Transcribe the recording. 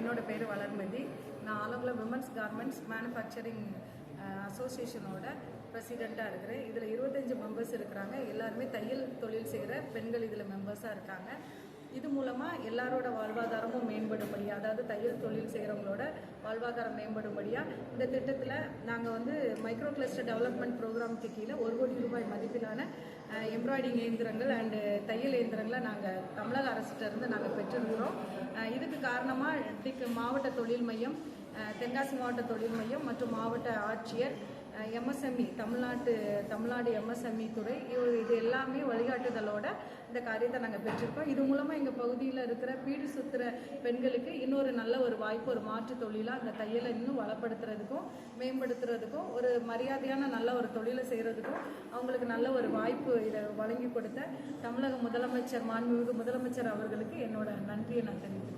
என்னோட பேர் வளர்மதி. நான் ஆலங்குளம் விமன்ஸ் கார்மெண்ட்ஸ் மேனுஃபேக்சரிங் அசோசியேஷனோட பிரசிடெண்ட்டாக இருக்கிறேன். இதில் 25 மெம்பர்ஸ் இருக்கிறாங்க. எல்லாருமே தையல் தொழில் செய்கிற பெண்கள் இதில் மெம்பர்ஸாக இருக்காங்க. இது மூலமாக எல்லாரோட வாழ்வாதாரமும் மேம்படும்படியாக, அதாவது தையல் தொழில் செய்கிறவங்களோட வாழ்வாதாரம் மேம்படும்படியாக இந்த திட்டத்தில் நாங்கள் மைக்ரோ கிளஸ்டர் டெவலப்மெண்ட் ப்ரோக்ராமுக்கு கீழே 1 கோடி ரூபாய் மதிப்பிலான எம்ப்ராய்டிங் இயந்திரங்கள் அண்டு தையல் இயந்திரங்களை நாங்கள் தமிழக அரசிட்டிருந்து நாங்கள் பெற்றிருக்கிறோம். இதுக்கு காரணமாக மாவட்ட தொழில் மையம், தென்காசி மாவட்ட தொழில் மையம் மற்றும் மாவட்ட ஆட்சியர், எம்எஸ்எம்இ தமிழ்நாடு எம்எஸ்எம்இ துறை, இது எல்லாமே வழிகாட்டுதலோட இந்த காரியத்தை நாங்கள் பெற்றிருக்கோம். இது மூலமாக எங்கள் பகுதியில் இருக்கிற பீடு சுத்துற பெண்களுக்கு இன்னொரு நல்ல ஒரு வாய்ப்பு, ஒரு மாற்று தொழிலாக இந்த தையலை இன்னும் வளப்படுத்துறதுக்கும் மேம்படுத்துறதுக்கும், ஒரு மரியாதையான நல்ல ஒரு தொழிலை செய்கிறதுக்கும் அவங்களுக்கு நல்ல ஒரு வாய்ப்பு இதை வழங்கி கொடுத்த தமிழக முதலமைச்சர், மாண்புமிகு முதலமைச்சர் அவர்களுக்கு என்னோட நன்றியை நான் தெரிவிக்கிறேன்.